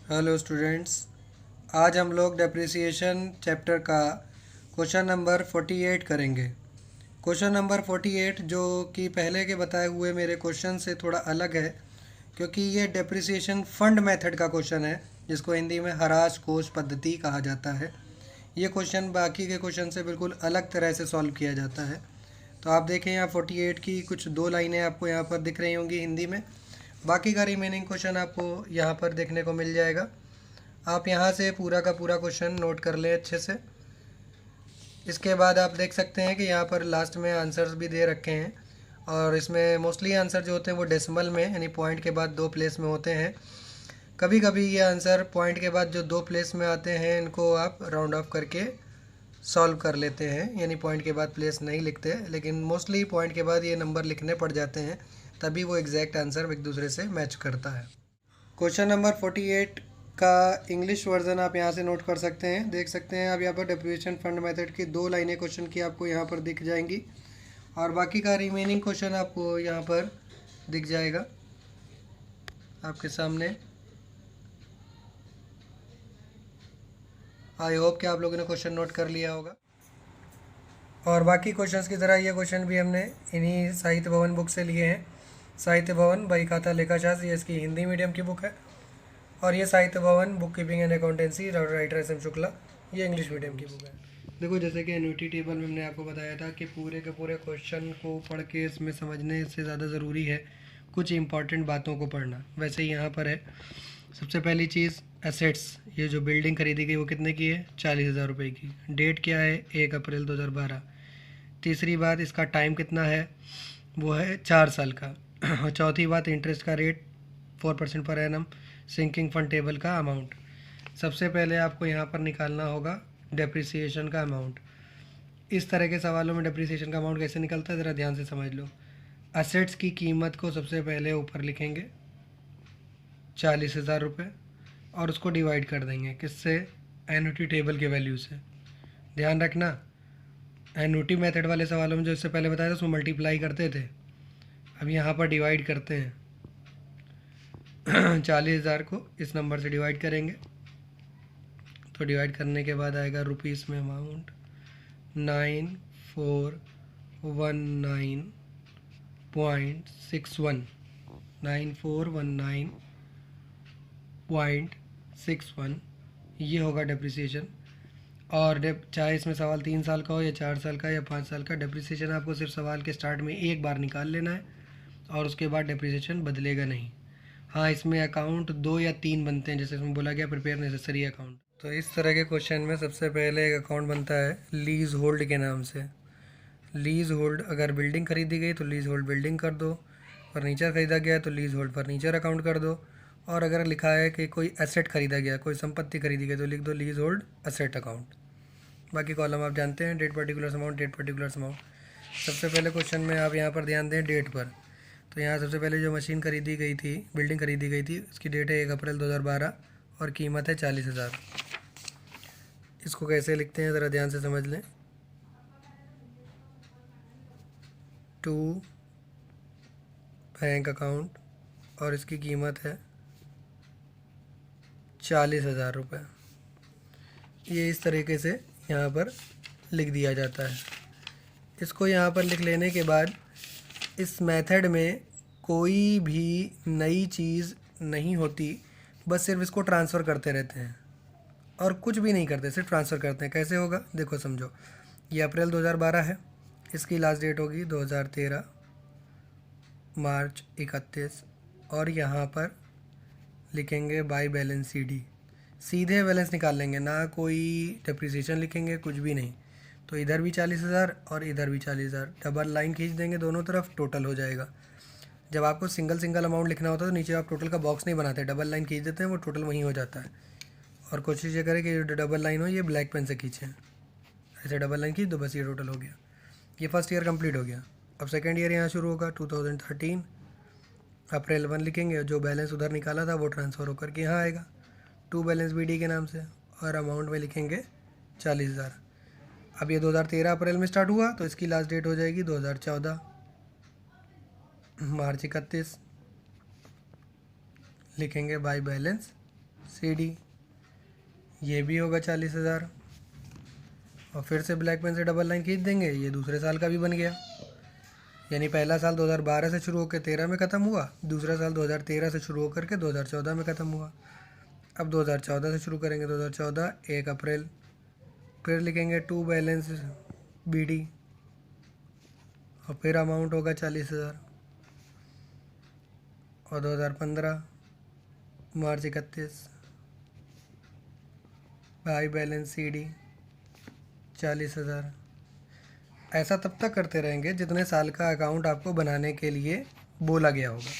Hello students. आज हम लोग डेप्रिसिएशन चैप्टर का क्वेश्चन नंबर 48 करेंगे। क्वेश्चन नंबर 48 जो कि पहले के बताए हुए मेरे क्वेश्चन से थोड़ा अलग है, क्योंकि ये डेप्रिसिएशन फंड मेथड का क्वेश्चन है, जिसको हिंदी में हरास कोष पद्धति कहा जाता है। ये क्वेश्चन बाकी के क्वेश्चन से बिल्कुल अलग तरह से सॉल्व किया जाता है। तो आप देखें यहाँ 48 की कुछ दो लाइनें आपको यहाँ पर दिख रही होंगी हिंदी में। बाकी का रिमेनिंग क्वेश्चन आपको यहाँ पर देखने को मिल जाएगा। आप यहाँ से पूरा का पूरा क्वेश्चन नोट कर लें अच्छे से। इसके बाद आप देख सकते हैं कि यहाँ पर लास्ट में आंसर्स भी दे रखे हैं, और इसमें मोस्टली आंसर जो होते हैं वो डेसिमल में, यानी पॉइंट के बाद दो प्लेस में होते हैं। कभी कभी ये आंसर पॉइंट के बाद जो दो प्लेस में आते हैं इनको आप राउंड ऑफ करके सॉल्व कर लेते हैं, यानी पॉइंट के बाद प्लेस नहीं लिखते, लेकिन मोस्टली पॉइंट के बाद ये नंबर लिखने पड़ जाते हैं, तभी वो एग्जैक्ट आंसर एक दूसरे से मैच करता है। क्वेश्चन नंबर 48 का इंग्लिश वर्जन आप यहाँ से नोट कर सकते हैं। देख सकते हैं आप यहाँ पर डेप्रिसिएशन फंड मेथड की दो लाइनें क्वेश्चन की आपको यहाँ पर दिख जाएंगी, और बाकी का रिमेनिंग क्वेश्चन आपको यहाँ पर दिख जाएगा आपके सामने। आई होप कि आप लोगों ने क्वेश्चन नोट कर लिया होगा। और बाकी क्वेश्चंस की तरह ये क्वेश्चन भी हमने इन्हीं साहित्य भवन बुक से लिए हैं। साहित्य भवन बाई खाता लेखाशास्त्र, ये इसकी हिंदी मीडियम की बुक है, और ये Sahitya Bhawan book keeping and accountancy, writer S M Shukla, ये इंग्लिश मीडियम की बुक है। देखो, जैसे कि एन्युटी टेबल में हमने आपको बताया था कि पूरे के पूरे क्वेश्चन को पढ़ के इसमें समझने से ज़्यादा ज़रूरी है कुछ इंपॉर्टेंट बातों को पढ़ना। वैसे ही यहाँ पर है। सबसे पहली चीज़ एसेट्स, ये जो बिल्डिंग खरीदी गई वो कितने की है? 40,000 रुपये की। डेट क्या है? 1 अप्रैल 2012। तीसरी बात, इसका टाइम कितना है? वो है 4 साल का। और चौथी बात, इंटरेस्ट का रेट 4% पर एनम। सिंकिंग फंड टेबल का अमाउंट। सबसे पहले आपको यहाँ पर निकालना होगा डेप्रिसिएशन का अमाउंट। इस तरह के सवालों में डेप्रिसिएशन का अमाउंट कैसे निकलता है ज़रा ध्यान से समझ लो। असेट्स की कीमत को सबसे पहले ऊपर लिखेंगे 40,000 रुपये, और उसको डिवाइड कर देंगे किससे? एन्युटी टेबल के वैल्यू से। ध्यान रखना, एन्युटी मेथड वाले सवालों में जो इससे पहले बताया था उसमें मल्टीप्लाई करते थे, अब यहाँ पर डिवाइड करते हैं। 40,000 को इस नंबर से डिवाइड करेंगे, तो डिवाइड करने के बाद आएगा रुपीज़ में अमाउंट 9419.61, 9419.61, ये होगा डेप्रिसिएशन। और चाहे इसमें सवाल 3 साल का हो या 4 साल का या 5 साल का, डेप्रिसिएशन आपको सिर्फ सवाल के स्टार्ट में एक बार निकाल लेना है, और उसके बाद डेप्रिसिएशन बदलेगा नहीं। हाँ, इसमें अकाउंट 2 या 3 बनते हैं, जैसे इसमें बोला गया प्रिपेयर नेसेसरी अकाउंट। तो इस तरह के क्वेश्चन में सबसे पहले एक अकाउंट बनता है लीज होल्ड के नाम से। लीज होल्ड, अगर बिल्डिंग खरीदी गई तो लीज होल्ड बिल्डिंग कर दो, फर्नीचर खरीदा गया तो लीज होल्ड फर्नीचर अकाउंट कर दो, और अगर लिखा है कि कोई एसेट खरीदा गया, कोई संपत्ति खरीदी गई, तो लिख दो लीज होल्ड एसेट अकाउंट। बाकी कॉलम आप जानते हैं, date particular amount, date particular amount. सबसे पहले क्वेश्चन में आप यहाँ पर ध्यान दें डेट पर। तो यहाँ सबसे पहले जो मशीन खरीदी गई थी, बिल्डिंग खरीदी गई थी, उसकी डेट है 1 अप्रैल 2012, और कीमत है 40,000। इसको कैसे लिखते हैं ज़रा ध्यान से समझ लें। टू बैंक अकाउंट, और इसकी कीमत है 40,000 रुपये। ये इस तरीके से यहाँ पर लिख दिया जाता है। इसको यहाँ पर लिख लेने के बाद इस मेथड में कोई भी नई चीज़ नहीं होती, बस सिर्फ इसको ट्रांसफ़र करते रहते हैं, और कुछ भी नहीं करते, सिर्फ ट्रांसफ़र करते हैं। कैसे होगा देखो समझो। ये अप्रैल 2012 है, इसकी लास्ट डेट होगी 2013 मार्च 31, और यहाँ पर लिखेंगे बाई बैलेंस CD। सीधे बैलेंस निकाल लेंगे, ना कोई डेप्रिसिएशन लिखेंगे, कुछ भी नहीं। तो इधर भी 40,000 और इधर भी 40,000, डबल लाइन खींच देंगे दोनों तरफ, टोटल हो जाएगा। जब आपको सिंगल सिंगल अमाउंट लिखना होता है तो नीचे आप टोटल का बॉक्स नहीं बनाते, डबल लाइन खींच देते हैं, वो टोटल वहीं हो जाता है। और कोशिश ये करें कि डबल लाइन हो, ये ब्लैक पेन से खींचें, ऐसे डबल लाइन खींच दो, बस ये टोटल हो गया। ये फर्स्ट ईयर कंप्लीट हो गया। अब सेकेंड ईयर यहाँ शुरू होगा 2013, अप्रैल 1 लिखेंगे, जो बैलेंस उधर निकाला था वो ट्रांसफ़र होकर के यहाँ आएगा टू बैलेंस BD के नाम से, और अमाउंट में लिखेंगे 40,000। अब ये 2013 अप्रैल में स्टार्ट हुआ, तो इसकी लास्ट डेट हो जाएगी 2014 मार्च 31, लिखेंगे बाई बैलेंस CD, ये भी होगा 40,000। और फिर से ब्लैक पेन से डबल लाइन खींच देंगे, ये दूसरे साल का भी बन गया। यानी पहला साल 2012 से शुरू होकर 13 में ख़त्म हुआ, दूसरा साल 2013 से शुरू होकर के 2014 में ख़त्म हुआ। अब 2014 से शुरू करेंगे, 2014 1 अप्रैल, फिर लिखेंगे टू बैलेंस BD, और फिर अमाउंट होगा 40,000। और 2015 मार्च 31 बाई बैलेंस CD 40,000। ऐसा तब तक करते रहेंगे जितने साल का अकाउंट आपको बनाने के लिए बोला गया होगा।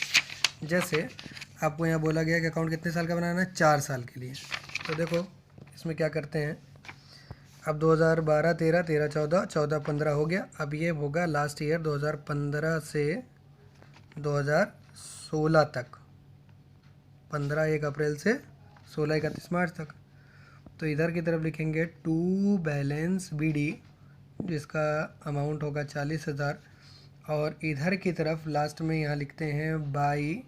जैसे आपको यहाँ बोला गया कि अकाउंट कितने साल का बनाना है, 4 साल के लिए। तो देखो इसमें क्या करते हैं, अब 2012 13 13 14 14 15 हो गया। अब ये होगा लास्ट ईयर 2015 से 2016 तक, 15 1 अप्रैल से 16 31 मार्च तक। तो इधर की तरफ लिखेंगे टू बैलेंस BD, जिसका अमाउंट होगा 40,000। और इधर की तरफ लास्ट में यहाँ लिखते हैं बाई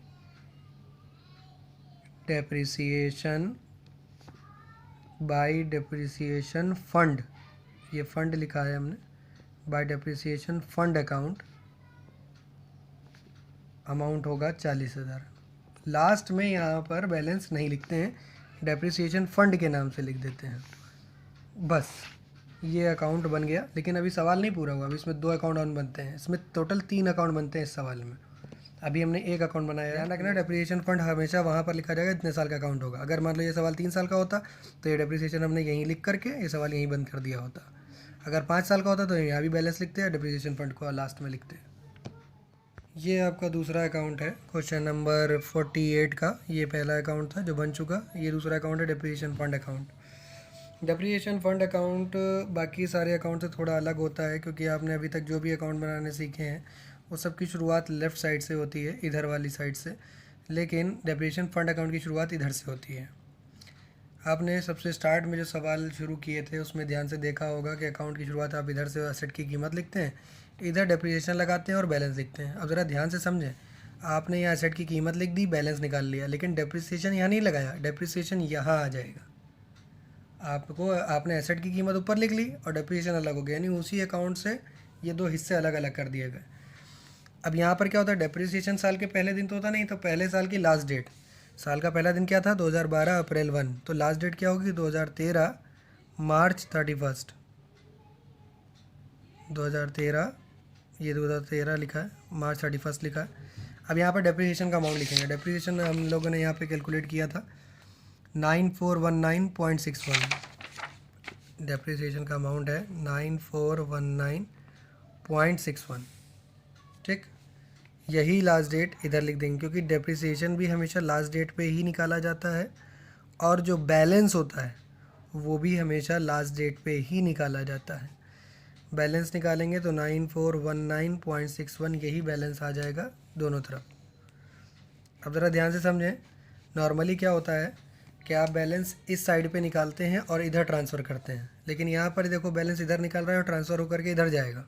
डेप्रिसिएशन फंड, ये फंड लिखा है हमने, by depreciation fund account, amount होगा 40,000। लास्ट में यहाँ पर बैलेंस नहीं लिखते हैं, डेप्रिसिएशन फंड के नाम से लिख देते हैं। बस ये अकाउंट बन गया। लेकिन अभी सवाल नहीं पूरा हुआ, अभी इसमें 2 अकाउंट और बनते हैं, इसमें टोटल 3 अकाउंट बनते हैं इस सवाल में। अभी हमने 1 अकाउंट बनाया है। ध्यान रखना, डेप्रिसिएशन फंड हमेशा वहाँ पर लिखा जाएगा जितने साल का अकाउंट होगा। अगर मान लो ये सवाल 3 साल का होता तो ये डेप्रिसिएशन हमने यहीं लिख करके ये सवाल यहीं बंद कर दिया होता। अगर 5 साल का होता तो यहाँ भी बैलेंस लिखते हैं, डेप्रिसिएशन फंड को लास्ट में लिखते हैं। ये आपका दूसरा अकाउंट है क्वेश्चन नंबर 48 का। ये पहला अकाउंट था जो बन चुका, ये दूसरा अकाउंट है depreciation fund account. Depreciation fund account बाकी सारे अकाउंट से थोड़ा अलग होता है, क्योंकि आपने अभी तक जो भी अकाउंट बनाने सीखे हैं वो सब की शुरुआत लेफ़्ट साइड से होती है, इधर वाली साइड से। लेकिन डेप्रिसिएशन फंड अकाउंट की शुरुआत इधर से होती है। आपने सबसे स्टार्ट में जो सवाल शुरू किए थे उसमें ध्यान से देखा होगा कि अकाउंट की शुरुआत आप इधर से एसेट की कीमत लिखते हैं, इधर डेप्रिसिएशन लगाते हैं और बैलेंस लिखते हैं। अब ज़रा ध्यान से समझें, आपने यहाँ एसेट की कीमत लिख दी, बैलेंस निकाल लिया, लेकिन डेप्रिसिएशन यहाँ नहीं लगाया, डेप्रिसिएशन यहाँ आ जाएगा। आपने एसेट की कीमत ऊपर लिख ली और डेप्रिसिएशन अलग हो गया, यानी उसी अकाउंट से ये 2 हिस्से अलग अलग कर दिए गए। अब यहाँ पर क्या होता है, डेप्रिसिएशन साल के पहले दिन तो होता नहीं, तो पहले साल की लास्ट डेट, साल का पहला दिन क्या था, 2012 अप्रैल 1, तो लास्ट डेट क्या होगी, 2013 मार्च 31। 2013, ये 2013 लिखा है, मार्च 31 लिखा है। अब यहाँ पर डेप्रिसिएशन का अमाउंट लिखेंगे। डेप्रिसिएशन हम लोगों ने यहाँ पे कैलकुलेट किया था 9419.61। डेप्रिसिएशन का अमाउंट है 9419.61। ठीक, यही लास्ट डेट इधर लिख देंगे, क्योंकि डेप्रिसिएशन भी हमेशा लास्ट डेट पे ही निकाला जाता है और जो बैलेंस होता है वो भी हमेशा लास्ट डेट पे ही निकाला जाता है। बैलेंस निकालेंगे तो 9419.61 यही बैलेंस आ जाएगा दोनों तरफ। अब ज़रा ध्यान से समझें, नॉर्मली क्या होता है कि आप बैलेंस इस साइड पे निकालते हैं और इधर ट्रांसफ़र करते हैं, लेकिन यहाँ पर देखो बैलेंस इधर निकल रहा है और ट्रांसफ़र होकर के इधर जाएगा।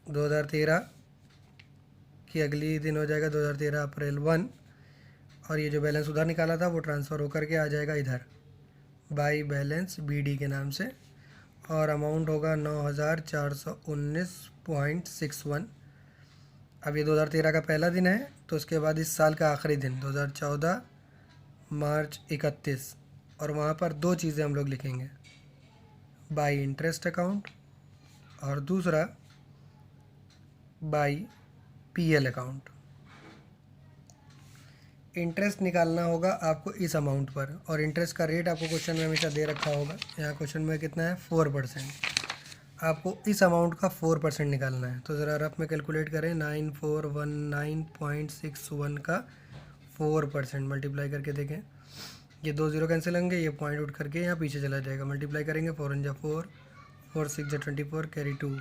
2013 की अगली दिन हो जाएगा 2013 अप्रैल 1, और ये जो बैलेंस उधर निकाला था वो ट्रांसफ़र होकर के आ जाएगा इधर बाई बैलेंस BD के नाम से, और अमाउंट होगा 9419.61। अब ये 2013 का पहला दिन है, तो उसके बाद इस साल का आखिरी दिन 2014 मार्च 31, और वहाँ पर 2 चीज़ें हम लोग लिखेंगे, बाई इंटरेस्ट अकाउंट और दूसरा बाई PL अकाउंट। इंटरेस्ट निकालना होगा आपको इस अमाउंट पर, और इंटरेस्ट का रेट आपको क्वेश्चन में हमेशा दे रखा होगा। यहाँ क्वेश्चन में कितना है, 4%। आपको इस अमाउंट का 4% निकालना है। तो ज़रा रफ में कैलकुलेट करें, 9419.61 का 4% मल्टीप्लाई करके देखें। ये 2 0 कैंसिल होंगे, ये पॉइंट उठ करके यहाँ पीछे चला जाएगा। मल्टीप्लाई करेंगे, 4 1 4, 4 6 24, कैरी 2,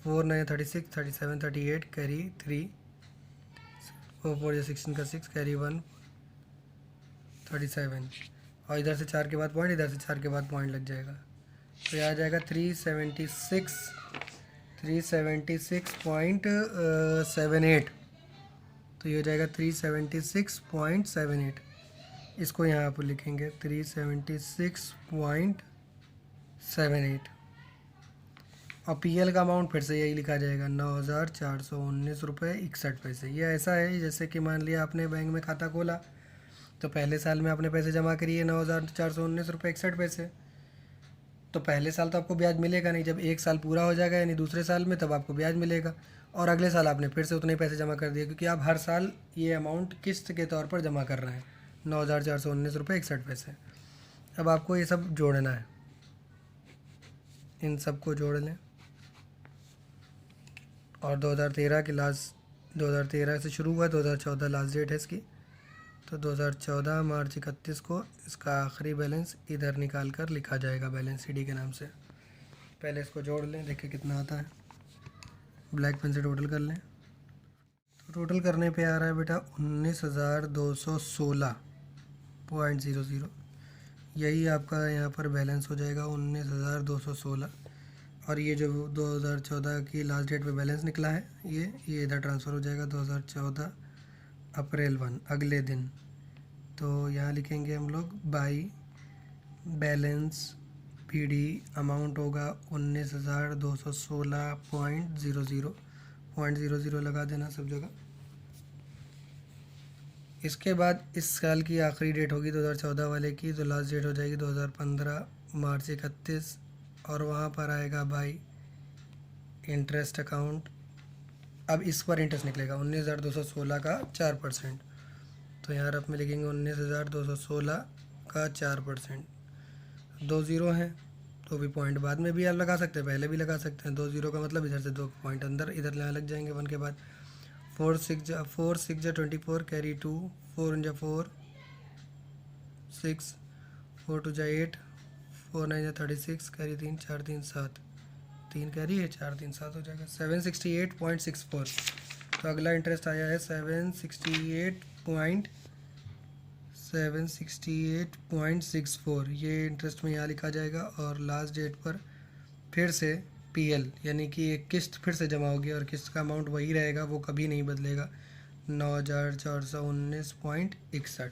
4 9 36, 37 38, कैरी 3, 4 4 16 का 6, कैरी 1 37, और इधर से 4 के बाद पॉइंट, इधर से 4 के बाद पॉइंट लग जाएगा। तो यह आ जाएगा 376.78। तो ये हो जाएगा 376.78। इसको यहाँ पर लिखेंगे 376.78 और पीएल का अमाउंट फिर से यही लिखा जाएगा 9,419 रुपये 61 पैसे। ये ऐसा है जैसे कि मान लिया आपने बैंक में खाता खोला तो पहले साल में आपने पैसे जमा करिए 9,419 रुपये 61 पैसे, तो पहले साल तो आपको ब्याज मिलेगा नहीं, जब एक साल पूरा हो जाएगा यानी दूसरे साल में तब आपको ब्याज मिलेगा। और अगले साल आपने फिर से उतने पैसे जमा कर दिए क्योंकि आप हर साल ये अमाउंट किस्त के तौर पर जमा कर रहे हैं 9,419 रुपये 61 पैसे। अब आपको ये सब जोड़ना है, इन सबको जोड़ लें और 2013 की लास्ट 2013 से शुरू हुआ, 2014 लास्ट डेट है इसकी, तो 2014 मार्च 31 को इसका आखिरी बैलेंस इधर निकाल कर लिखा जाएगा बैलेंस सीडी के नाम से। पहले इसको जोड़ लें, देखिए कितना आता है, ब्लैक पेन से टोटल कर लें। तो टोटल करने पे आ रहा है बेटा 19,216.00। यही आपका यहाँ पर बैलेंस हो जाएगा 19,216। और ये जो 2014 की लास्ट डेट पे बैलेंस निकला है ये इधर ट्रांसफ़र हो जाएगा 2014 अप्रैल 1 अगले दिन। तो यहाँ लिखेंगे हम लोग बाई बैलेंस पीडी, अमाउंट होगा 19,216.00 .00 लगा देना सब जगह। इसके बाद इस साल की आखिरी डेट होगी 2014 वाले की, तो लास्ट डेट हो जाएगी 2015 मार्च 31 और वहाँ पर आएगा बाई इंटरेस्ट अकाउंट। अब इस पर इंटरेस्ट निकलेगा 19,216 का 4%, तो यहाँ रफ में लिखेंगे 19,216 का 4%। 2 ज़ीरो हैं तो भी पॉइंट बाद में भी आप लगा सकते हैं, पहले भी लगा सकते हैं। 2 ज़ीरो का मतलब इधर से 2 पॉइंट अंदर इधर यहाँ लग जाएंगे 1 के बाद। 4 6 जा 24 कैरी 2, 4 जा 4 6, 4 2 जा 8, 4 9 जा 36 कैरी 3, 4 3 7, 3 कैरी है 4 3 7 हो जाएगा 768.64। तो अगला इंटरेस्ट आया है 768.64। ये इंटरेस्ट में यहाँ लिखा जाएगा और लास्ट डेट पर फिर से पीएल यानी कि एक किस्त फिर से जमा होगी और किस्त का अमाउंट वही रहेगा, वो कभी नहीं बदलेगा 9,419.61।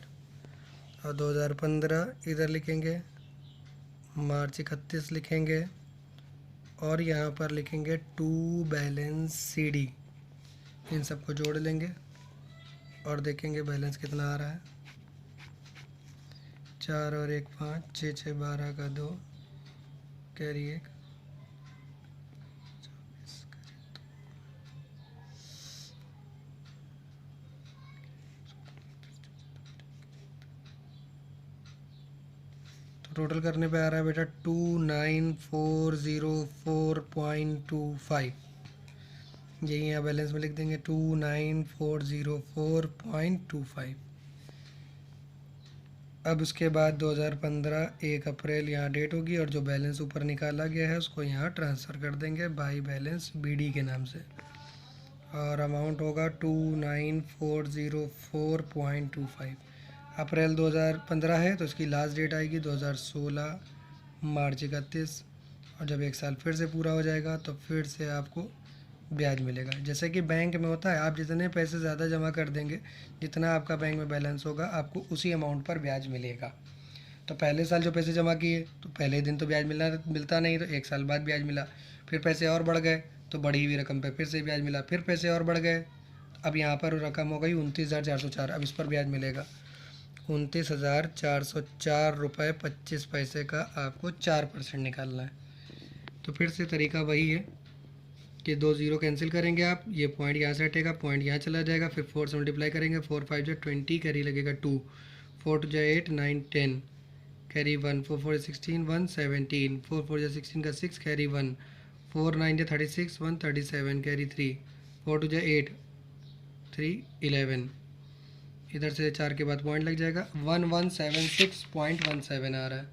और 2015 इधर लिखेंगे, मार्च 31 लिखेंगे और यहाँ पर लिखेंगे टू बैलेंस सीडी। इन सबको जोड़ लेंगे और देखेंगे बैलेंस कितना आ रहा है। 4 और 1 5, 6 6 12 का 2 कैरी 1, तो टोटल करने पे आ रहा है बेटा 29,404.25। यही यहाँ बैलेंस में लिख देंगे 29,404.25। अब उसके बाद 2015 1 अप्रैल यहाँ डेट होगी और जो बैलेंस ऊपर निकाला गया है उसको यहाँ ट्रांसफ़र कर देंगे बाई बैलेंस बीडी के नाम से और अमाउंट होगा 29,404.25। अप्रैल 2015 है तो इसकी लास्ट डेट आएगी 2016 मार्च 31 और जब एक साल फिर से पूरा हो जाएगा तो फिर से आपको ब्याज मिलेगा। जैसे कि बैंक में होता है, आप जितने पैसे ज़्यादा जमा कर देंगे, जितना आपका बैंक में बैलेंस होगा आपको उसी अमाउंट पर ब्याज मिलेगा। तो पहले साल जो पैसे जमा किए तो पहले दिन तो ब्याज मिलता नहीं, तो एक साल बाद ब्याज मिला, फिर पैसे और बढ़ गए तो बढ़ी हुई रकम पर फिर से ब्याज मिला, फिर पैसे और बढ़ गए, अब यहाँ पर रकम हो गई 29,404। अब इस पर ब्याज मिलेगा 29,404.25 का आपको 4% निकालना है। तो फिर से तरीका वही है कि 2 ज़ीरो कैंसिल करेंगे आप, ये पॉइंट यहाँ से हटेगा, पॉइंट यहाँ चला जाएगा, फिर 4 से मल्टीप्लाई करेंगे, 4 5 जो 20 कैरी लगेगा 2, 4 2 जो 8 9 10 कैरी 1, 4 4 16 1 17, 4 4 जो 16 का 6 कैरी 1, 4 9 जो 36 1 37 कैरी 3, 4 2 जो 8 3 11। इधर से 4 के बाद पॉइंट लग जाएगा 1176.17 आ रहा है।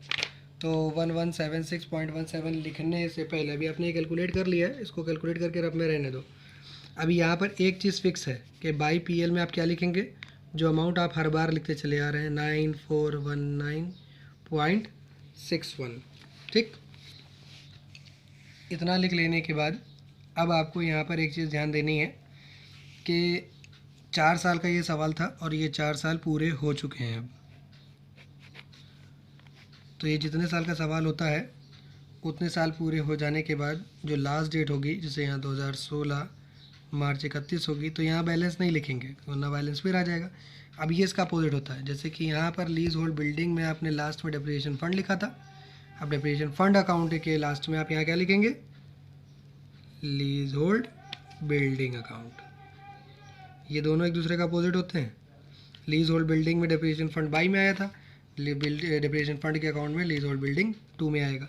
तो 1176.17 लिखने से पहले अभी आपने कैलकुलेट कर लिया है, इसको कैलकुलेट करके रफ में रहने दो। अभी यहाँ पर एक चीज़ फिक्स है कि बाई पीएल में आप क्या लिखेंगे, जो अमाउंट आप हर बार लिखते चले आ रहे हैं 9419.61। ठीक, इतना लिख लेने के बाद अब आपको यहाँ पर एक चीज़ ध्यान देनी है कि 4 साल का ये सवाल था और ये 4 साल पूरे हो चुके हैं अब। तो ये जितने साल का सवाल होता है उतने साल पूरे हो जाने के बाद जो लास्ट डेट होगी, जैसे यहाँ 2016 मार्च 31 होगी, तो यहाँ बैलेंस नहीं लिखेंगे वरना बैलेंस फिर आ जाएगा। अब ये इसका अपोजिट होता है, जैसे कि यहाँ पर लीज होल्ड बिल्डिंग में आपने लास्ट में डेप्रिसिएशन फंड लिखा था। अब डेप्रिसिएशन फंड अकाउंट के लास्ट में आप यहाँ क्या लिखेंगे, लीज होल्ड बिल्डिंग अकाउंट। ये दोनों एक दूसरे का अपोजिट होते हैं। लीज होल्ड बिल्डिंग में डेप्रिसिएशन फंड बाई में आया था, डेप्रिसिएशन फंड के अकाउंट में लीज होल्ड बिल्डिंग 2 में आएगा।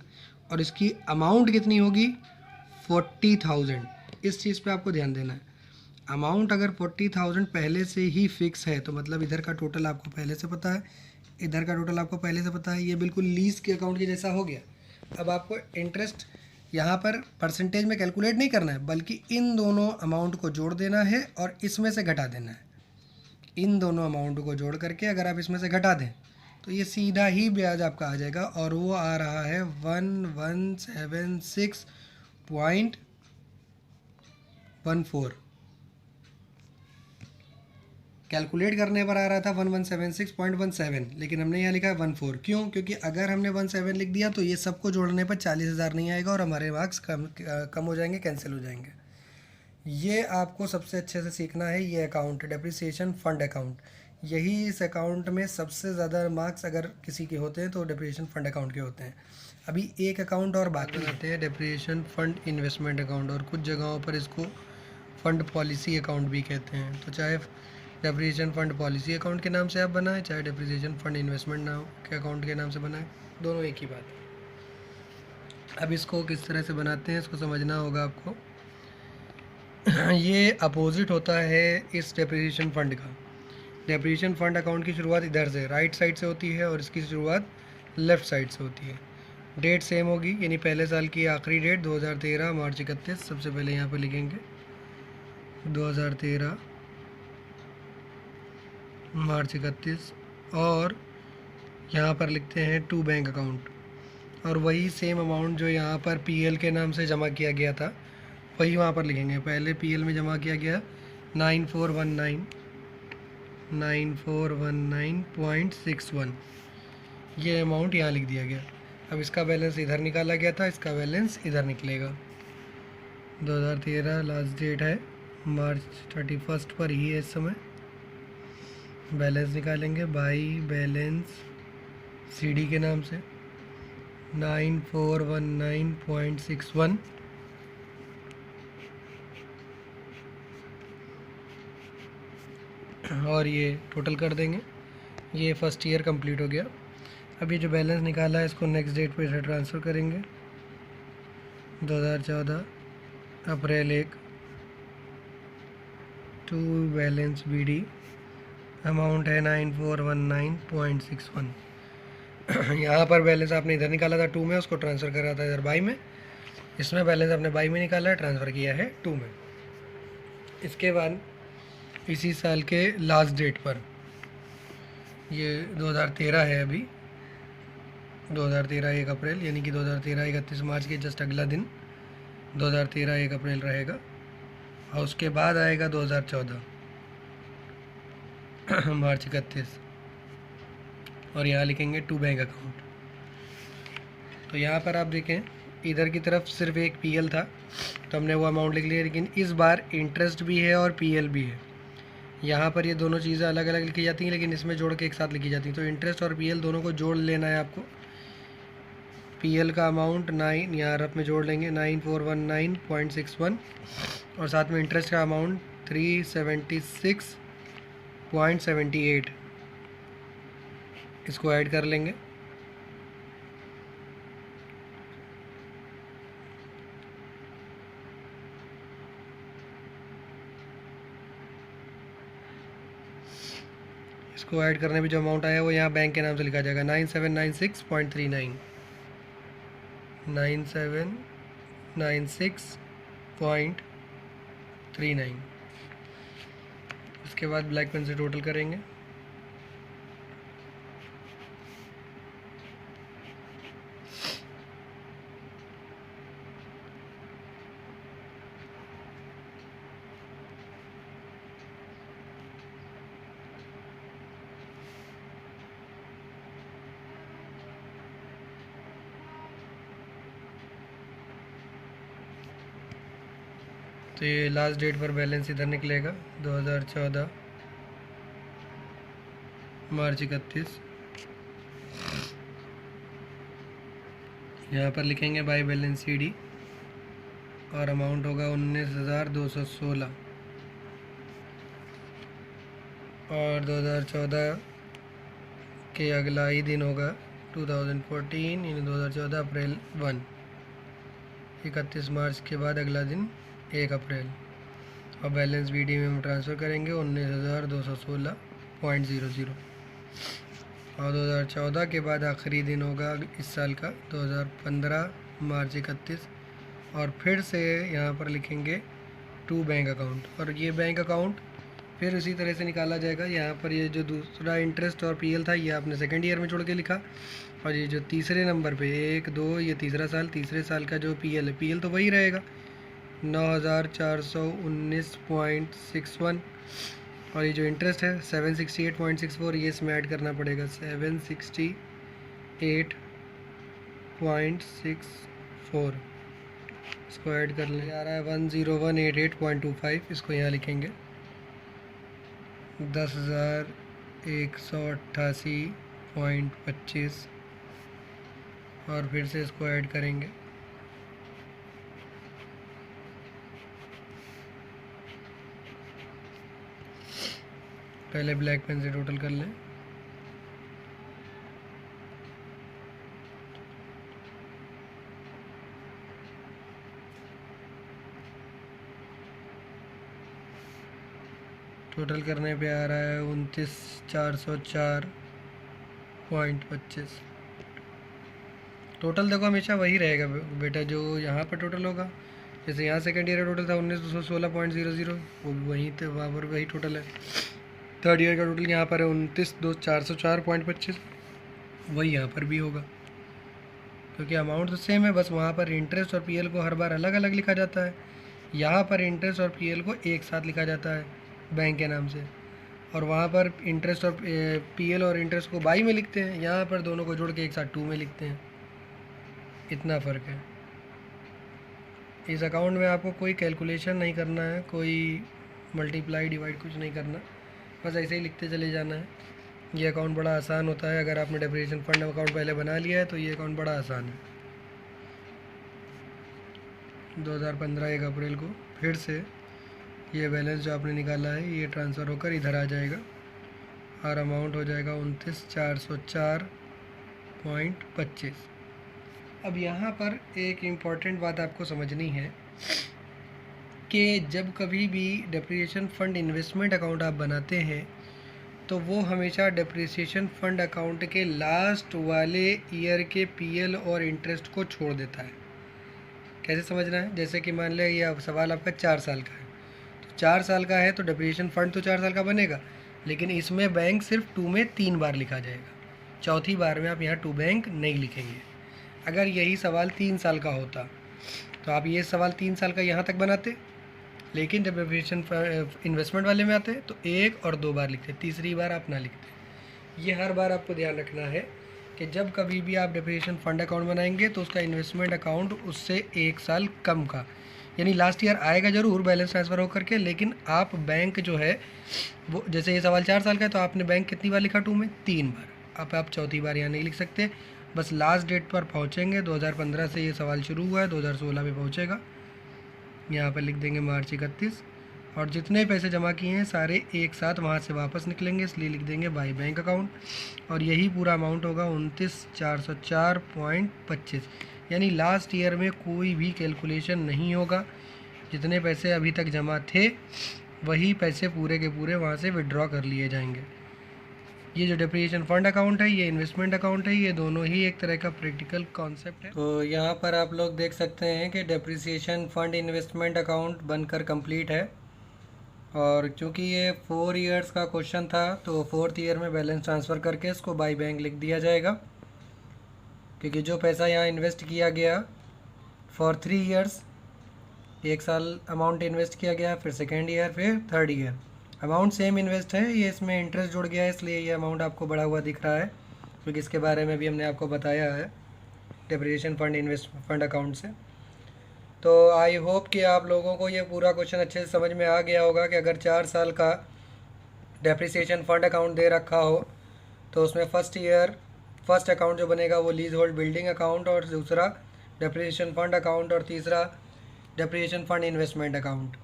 और इसकी अमाउंट कितनी होगी, 40,000। इस चीज़ पे आपको ध्यान देना है। अमाउंट अगर 40,000 पहले से ही फिक्स है तो मतलब इधर का टोटल आपको पहले से पता है, इधर का टोटल आपको पहले से पता है, ये बिल्कुल लीज के अकाउंट के जैसा हो गया। अब आपको इंटरेस्ट यहाँ पर परसेंटेज में कैलकुलेट नहीं करना है, बल्कि इन दोनों अमाउंट को जोड़ देना है और इसमें से घटा देना है। इन दोनों अमाउंट को जोड़ करके अगर आप इसमें से घटा दें तो ये सीधा ही ब्याज आपका आ जाएगा, और वो आ रहा है 1176.14। कैलकुलेट करने पर आ रहा था 1176.17, लेकिन हमने यहाँ लिखा है 14। क्यों? क्योंकि अगर हमने 17 लिख दिया तो ये सबको जोड़ने पर 40,000 नहीं आएगा और हमारे मार्क्स कम हो जाएंगे, कैंसिल हो जाएंगे। ये आपको सबसे अच्छे से सीखना है। ये अकाउंट डेप्रिसिएशन फंड अकाउंट, यही इस अकाउंट में सबसे ज़्यादा मार्क्स अगर किसी के होते हैं तो डेप्रिसिएशन फंड अकाउंट के होते हैं। अभी एक अकाउंट और बाकी रहते हैं, डेप्रिसिएशन फंड इन्वेस्टमेंट अकाउंट, और कुछ जगहों पर इसको फंड पॉलिसी अकाउंट भी कहते हैं। तो चाहे डेप्रिसिएशन फंड पॉलिसी अकाउंट के नाम से आप बनाएं, चाहे डेप्रिसिएशन फंड इन्वेस्टमेंट नाम के अकाउंट के नाम से बनाएं, दोनों एक ही बात है। अब इसको किस तरह से बनाते हैं इसको समझना होगा आपको। ये अपोजिट होता है इस डेप्रिसिएशन फंड का। डेप्रिसिएशन फंड अकाउंट की शुरुआत इधर से राइट साइड से होती है और इसकी शुरुआत लेफ़्ट साइड से होती है। डेट सेम होगी, यानी पहले साल की आखिरी डेट 2013 मार्च 31। सबसे पहले यहाँ पर लिखेंगे 2013 मार्च 31, और यहाँ पर लिखते हैं टू बैंक अकाउंट, और वही सेम अमाउंट जो यहाँ पर पीएल के नाम से जमा किया गया था वही वहाँ पर लिखेंगे। पहले पीएल में जमा किया गया 9419.61, ये अमाउंट यहाँ लिख दिया गया। अब इसका बैलेंस इधर निकाला गया था, इसका बैलेंस इधर निकलेगा। 2013 लास्ट डेट है, मार्च 31 पर ही है इस समय। बैलेंस निकालेंगे बाई बैलेंस सीडी के नाम से 9419.61, और ये टोटल कर देंगे। ये फर्स्ट ईयर कंप्लीट हो गया। अब ये जो बैलेंस निकाला है इसको नेक्स्ट डेट पे से ट्रांसफ़र करेंगे। 2014 अप्रैल 1 टू बैलेंस बीडी, अमाउंट है 9419.61। यहाँ पर बैलेंस आपने इधर निकाला था 2 में, उसको ट्रांसफ़र करा था इधर बाई में। इसमें बैलेंस आपने बाई में निकाला है, ट्रांसफ़र किया है 2 में। इसके बाद इसी साल के लास्ट डेट पर, ये 2013 है अभी, 2013 1 अप्रैल, यानी कि 2013 31 मार्च के जस्ट अगला दिन 2013 1 अप्रैल रहेगा, और उसके बाद आएगा 2014 मार्च 31, और यहाँ लिखेंगे टू बैंक अकाउंट। तो यहाँ पर आप देखें इधर की तरफ सिर्फ एक पीएल था तो हमने वो अमाउंट लिख लिया, लेकिन इस बार इंटरेस्ट भी है और पीएल भी है। यहाँ पर ये दोनों चीज़ें अलग अलग लिखी जाती हैं, लेकिन इसमें जोड़ के एक साथ लिखी जाती हैं। तो इंटरेस्ट और पीएल दोनों को जोड़ लेना है आपको। पीएल का अमाउंट 9 यहाँ रफ में जोड़ लेंगे 9419.61, और साथ में इंटरेस्ट का अमाउंट 376.78, इसको ऐड कर लेंगे। इसको ऐड करने में जो अमाउंट आया वो यहाँ बैंक के नाम से लिखा जाएगा 9796.39, 9796.39। इसके बाद ब्लैक पेन से टोटल करेंगे। तो ये लास्ट डेट पर बैलेंस इधर निकलेगा 2014 मार्च 31। यहाँ पर लिखेंगे बाई बैलेंस CD और अमाउंट होगा 19,216 और 2014 के अगला ही दिन होगा 2014 यानी 2014 अप्रैल 1। 31 मार्च के बाद अगला दिन 1 अप्रैल और बैलेंस BD में हम ट्रांसफ़र करेंगे 19,216.00 और 2014 के बाद आखिरी दिन होगा इस साल का 2015 मार्च 31 और फिर से यहाँ पर लिखेंगे टू बैंक अकाउंट और ये बैंक अकाउंट फिर उसी तरह से निकाला जाएगा। यहाँ पर ये जो दूसरा इंटरेस्ट और PL था ये आपने सेकेंड ईयर में जोड़ के लिखा और ये जो तीसरे नंबर पे 1 2 ये तीसरा साल, तीसरे साल का जो PL है PL तो वही रहेगा 9,419.61 और ये जो इंटरेस्ट है 768.64 ये इसमें ऐड करना पड़ेगा 768.64 इसको ऐड कर लें। आ रहा है 10188.25 इसको यहाँ लिखेंगे 10,188.25 और फिर से इसको ऐड करेंगे पहले ब्लैक पेन से टोटल कर लें। टोटल करने पे आ रहा है 29,404.25। टोटल देखो हमेशा वही रहेगा बेटा जो यहाँ पर टोटल होगा। जैसे यहाँ सेकेंड ईयर का टोटल था 19,216.00 वो भी वहीं थे, वहाँ पर वही टोटल है। थर्ड ईयर का टोटल यहाँ पर है 29,404.25 वही यहाँ पर भी होगा क्योंकि अमाउंट तो सेम है, बस वहाँ पर इंटरेस्ट और PL को हर बार अलग अलग लिखा जाता है। यहाँ पर इंटरेस्ट और PL को एक साथ लिखा जाता है बैंक के नाम से और वहाँ पर इंटरेस्ट और PL और इंटरेस्ट को बाई में लिखते हैं, यहाँ पर दोनों को जोड़ के एक साथ 2 में लिखते हैं। इतना फ़र्क है। इस अकाउंट में आपको कोई कैलकुलेशन नहीं करना है, कोई मल्टीप्लाई डिवाइड कुछ नहीं करना, बस ऐसे ही लिखते चले जाना है। ये अकाउंट बड़ा आसान होता है। अगर आपने डेप्रिसिएशन फंड अकाउंट पहले बना लिया है तो ये अकाउंट बड़ा आसान है। 2015 1 अप्रैल को फिर से ये बैलेंस जो आपने निकाला है ये ट्रांसफ़र होकर इधर आ जाएगा और अमाउंट हो जाएगा 29,404.25। अब यहाँ पर एक इम्पॉर्टेंट बात आपको समझनी है कि जब कभी भी डेप्रिसिएशन फ़ंड इन्वेस्टमेंट अकाउंट आप बनाते हैं तो वो हमेशा डेप्रिसिएशन फ़ंड अकाउंट के लास्ट वाले ईयर के PL और इंटरेस्ट को छोड़ देता है। कैसे समझना है? जैसे कि मान लिया ये सवाल आपका 4 साल का है, तो 4 साल का है तो डेप्रिसिएशन फ़ंड तो 4 साल का बनेगा, लेकिन इसमें बैंक सिर्फ 2 में 3 बार लिखा जाएगा, चौथी बार में आप यहाँ 2 बैंक नहीं लिखेंगे। अगर यही सवाल 3 साल का होता तो आप ये सवाल 3 साल का यहाँ तक बनाते, लेकिन जब डेप्रिसिएशन इन्वेस्टमेंट वाले में आते हैं तो 1 और 2 बार लिखते, तीसरी बार आप ना लिखते। ये हर बार आपको ध्यान रखना है कि जब कभी भी आप डेप्रिसिएशन फंड अकाउंट बनाएंगे तो उसका इन्वेस्टमेंट अकाउंट उससे 1 साल कम का, यानी लास्ट ईयर आएगा ज़रूर बैलेंस ट्रांसफ़र होकर के, लेकिन आप बैंक जो है वो, जैसे ये सवाल 4 साल का है तो आपने बैंक कितनी बार लिखा 2 में 3 बार, आप चौथी बार यहाँ नहीं लिख सकते। बस लास्ट डेट पर पहुँचेंगे, 2015 से ये सवाल शुरू हुआ है, 2016 में पहुँचेगा, यहाँ पर लिख देंगे मार्च 31 और जितने पैसे जमा किए हैं सारे एक साथ वहाँ से वापस निकलेंगे, इसलिए लिख देंगे बाई बैंक अकाउंट और यही पूरा अमाउंट होगा 29,404.25। यानी लास्ट ईयर में कोई भी कैलकुलेशन नहीं होगा, जितने पैसे अभी तक जमा थे वही पैसे पूरे के पूरे वहाँ से विड्रॉ कर लिए जाएंगे। ये जो डेप्रिसिएशन फंड अकाउंट है, ये इन्वेस्टमेंट अकाउंट है, ये दोनों ही एक तरह का प्रैक्टिकल कॉन्सेप्ट है। तो यहाँ पर आप लोग देख सकते हैं कि डेप्रिसिएशन फंड इन्वेस्टमेंट अकाउंट बनकर कंप्लीट है और चूँकि ये 4 इयर्स का क्वेश्चन था तो 4th ईयर में बैलेंस ट्रांसफ़र करके इसको बाई बैंक लिख दिया जाएगा, क्योंकि जो पैसा यहाँ इन्वेस्ट किया गया फॉर 3 इयर्स, 1 साल अमाउंट इन्वेस्ट किया गया, फिर सेकेंड ईयर, फिर third year, amount same invest है, ये इसमें इंटरेस्ट जुड़ गया है इसलिए ये अमाउंट आपको बढ़ा हुआ दिख रहा है, क्योंकि इसके बारे में भी हमने आपको बताया है depreciation fund invest fund account से। तो आई होप कि आप लोगों को ये पूरा क्वेश्चन अच्छे से समझ में आ गया होगा कि अगर 4 साल का डेप्रिसिएशन फंड अकाउंट दे रखा हो तो उसमें फर्स्ट अकाउंट जो बनेगा वो लीज होल्ड बिल्डिंग अकाउंट, और दूसरा डेप्रिसिएशन फंड अकाउंट, और तीसरा डेप्रिसिएशन फंड इन्वेस्टमेंट अकाउंट।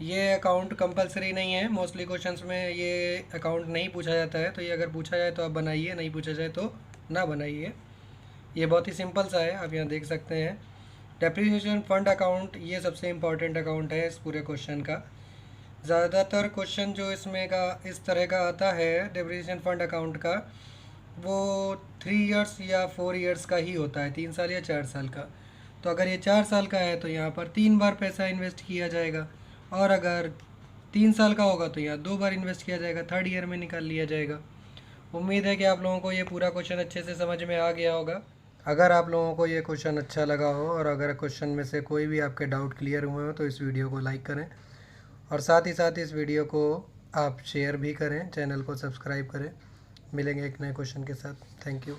ये अकाउंट कंपलसरी नहीं है, मोस्टली क्वेश्चंस में ये अकाउंट नहीं पूछा जाता है, तो ये अगर पूछा जाए तो आप बनाइए, नहीं पूछा जाए तो ना बनाइए। ये बहुत ही सिंपल सा है, आप यहाँ देख सकते हैं। डेप्रिसिएशन फंड अकाउंट ये सबसे इम्पॉर्टेंट अकाउंट है इस पूरे क्वेश्चन का। ज़्यादातर क्वेश्चन जो इसमें का इस तरह का आता है डेप्रिसिएशन फंड अकाउंट का, वो 3 इयर्स या 4 इयर्स का ही होता है, 3 साल या 4 साल का। तो अगर ये 4 साल का है तो यहाँ पर 3 बार पैसा इन्वेस्ट किया जाएगा, और अगर 3 साल का होगा तो यहाँ 2 बार इन्वेस्ट किया जाएगा, थर्ड ईयर में निकाल लिया जाएगा। उम्मीद है कि आप लोगों को ये पूरा क्वेश्चन अच्छे से समझ में आ गया होगा। अगर आप लोगों को ये क्वेश्चन अच्छा लगा हो और अगर क्वेश्चन में से कोई भी आपके डाउट क्लियर हुए हो तो इस वीडियो को लाइक करें, और साथ ही साथ इस वीडियो को आप शेयर भी करें, चैनल को सब्सक्राइब करें। मिलेंगे एक नए क्वेश्चन के साथ। Thank you.